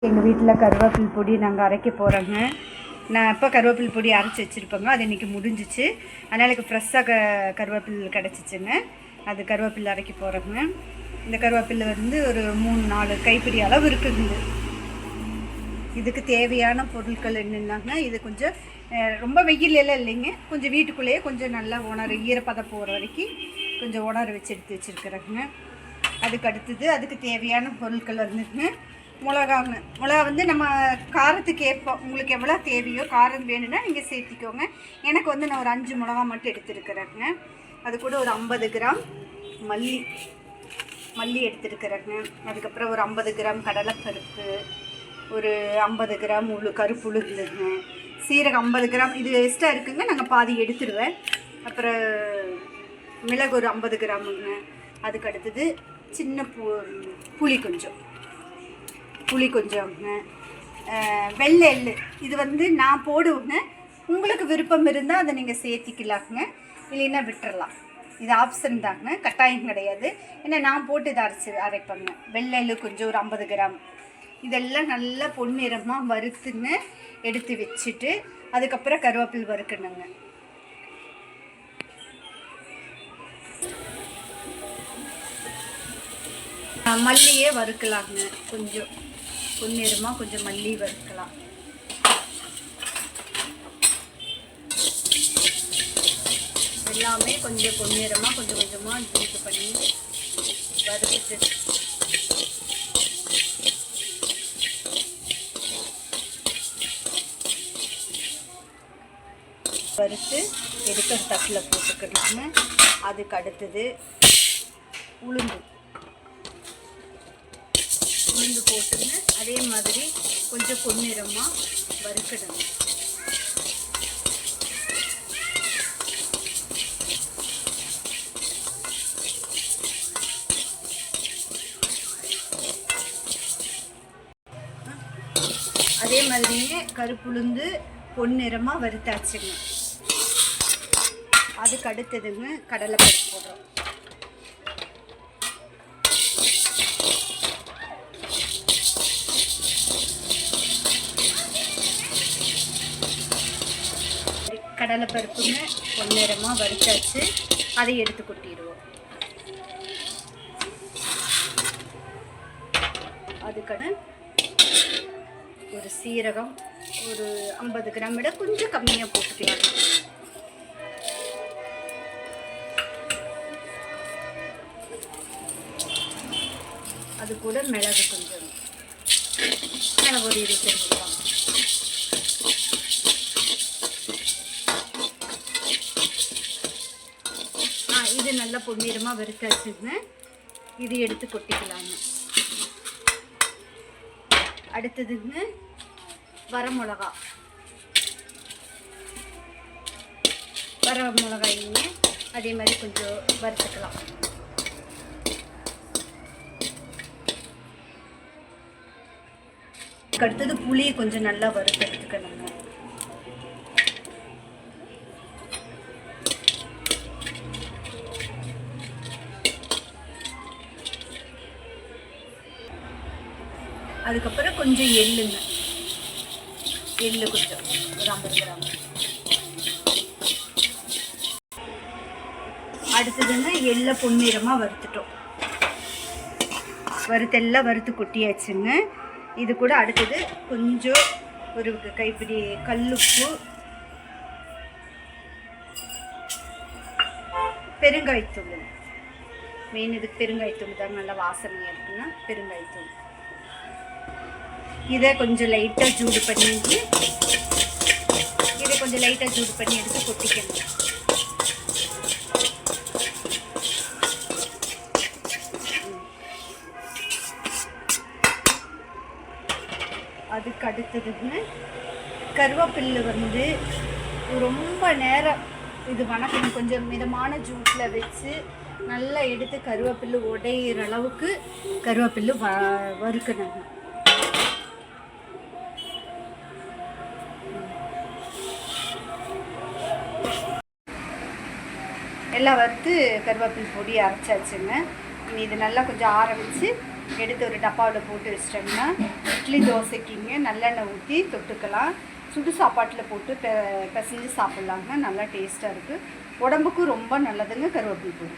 எங்கள் வீட்டில் கருவேப்பில் பொடி நாங்கள் அரைக்க போகிறோங்க. நான் இப்போ கருவேப்பில் பொடி அரைச்சி வச்சுருப்பேங்க. அது இன்றைக்கி முடிஞ்சிச்சு. அதனால் எனக்கு ஃப்ரெஷ்ஷாக கருவேப்பில் கிடச்சிச்சுங்க. அது கருவேப்பில் அரைக்க போகிறோங்க. இந்த கருவேப்பில் வந்து ஒரு 3-4 கைப்பிடி அளவு இருக்குதுங்க. இதுக்கு தேவையான பொருட்கள் என்னென்னாங்க, இது கொஞ்சம் ரொம்ப வெயிலெல்லாம் இல்லைங்க, கொஞ்சம் வீட்டுக்குள்ளேயே கொஞ்சம் நல்லா ஈரப்பதம் போகிற வரைக்கும் கொஞ்சம் உணர வச்சு எடுத்து வச்சுருக்குறேங்க. அதுக்கு அடுத்தது அதுக்கு தேவையான பொருட்கள் வந்துங்க, மிளகாங்க. மிளகா வந்து நம்ம காரத்துக்கு ஏற்போம். உங்களுக்கு எவ்வளோ தேவையோ காரம் வேணும்னா நீங்கள் சேர்த்திக்கோங்க. எனக்கு வந்து நான் ஒரு 5 மிளகா மட்டும் எடுத்துருக்குறேங்க. அது கூட ஒரு 50 கிராம் மல்லி எடுத்துருக்குறேங்க. அதுக்கப்புறம் ஒரு 50 கிராம் கடலைப்பருப்பு, ஒரு 50 கிராம் கருப்பு உளுந்துங்க, சீரகம் 50 கிராம், இது எக்ஸ்ட்ரா இருக்குங்க, நாங்கள் பாதி எடுத்துடுவேன். அப்புறம் மிளகு ஒரு 50 கிராமுங்க. அதுக்கு அடுத்தது சின்ன புளி கொஞ்சம்ங்க, வெள்ளை எள்ளு இது வந்து நான் போடுவேங்க. உங்களுக்கு விருப்பம் இருந்தால் அதை நீங்கள் சேர்த்திக்கலாங்க, இல்லைன்னா விட்டுறலாம். இது ஆப்ஷன் தாங்க, கட்டாயம் கிடையாது. ஏன்னா நான் போட்டு இதை அரைப்பேங்க. வெள்ளை எள்ளு கொஞ்சம் ஒரு 50 கிராம். இதெல்லாம் நல்லா பொன்னிறமாக வறுத்துங்க எடுத்து வச்சுட்டு அதுக்கப்புறம் கருவேப்பில் வறுக்கணுங்க. மல்லியே வறுக்கலாங்க, கொஞ்சம் பொன்னிறமாக கொஞ்சம் மல்லி வறுக்கலாம். எல்லாமே கொஞ்சம் பொன்னிறமாக கொஞ்சம் கொஞ்சமாக இது பண்ணி வறுத்துட்டு வறுத்து எடுத்து தட்டில் போட்டுக்கணுங்க. அதுக்கு அடுத்தது உளுந்து போட்டுங்க, அதே மாதிரி கொஞ்சம் பொன்னிறமாக வறுக்கணும். அதே மாதிரியே கருப்புளுந்து பொன்னிறமாக வறுத்தாச்சுங்க. அதுக்கு அடுத்ததுங்க கடலைப்பருப்பு போடுறோம். கடலைப்பருப்புங்க பொன்னிறமாக வறுத்தாச்சு, அதை எடுத்து கொட்டிடுவோம். அதுக்கான ஒரு சீரகம் ஒரு 50 கிராம் விட கொஞ்சம் கம்மியாக போட்டுக்கலாம். அது கூட மிளகு கொஞ்சம், மிளகு ஒரு 20 கிராம். இது நல்லா பொன்னிறமாக வறுத்தாச்சுங்க. இது எடுத்து கொட்டிக்கலாங்க. அடுத்ததுங்க வரமிளகாய்ங்க அதே மாதிரி கொஞ்சம் வறுத்துக்கலாம். அடுத்தது புளியை கொஞ்சம் நல்லா வறுத்து எடுத்துக்கணுங்க. அதுக்கப்புறம் கொஞ்சம் எள்ளு கொஞ்சம் ஒரு 50 கிராம். அடுத்ததுங்க எள்ளை பொன்னிறமாக வறுத்துட்டோம். எல்லாம் வறுத்து கொட்டியாச்சுங்க. இது கூட அடுத்தது கொஞ்சம் ஒரு கைப்பிடி கல்லுப்பு, பெருங்காயத்தூள். மெயின் இதுக்கு பெருங்காயத்தூள் தான் நல்லா வாசனையாக இருக்குன்னா பெருங்காயத்தூள். இதை கொஞ்சம் லைட்டாக சூடு பண்ணி எடுத்து கொட்டிக்கணும். அதுக்கு அடுத்ததுங்க கருவேப்பில்லை வந்து ரொம்ப நேரம் இது வணக்கணும். கொஞ்சம் மிதமான ஜூஸில் வச்சு நல்லா எடுத்து கருவேப்பில்லை உடையிற அளவுக்கு கருவேப்பில்லை வறுக்கணுங்க. எல்லாம் வறுத்து கருவேப்பிலை பொடி அரைச்சாச்சுங்க. இது நல்லா கொஞ்சம் ஆற வச்சு எடுத்து ஒரு டப்பாவில் போட்டு வச்சிட்டோம்னா இட்லி தோசைக்குங்க நல்லெண்ணெய் ஊற்றி தொட்டுக்கலாம். சுடு சாப்பாட்டில் போட்டு பிசைஞ்சு சாப்பிட்லாங்க. நல்லா டேஸ்ட்டாக இருக்குது. உடம்புக்கும் ரொம்ப நல்லதுங்க கருவேப்பிலை பொடி.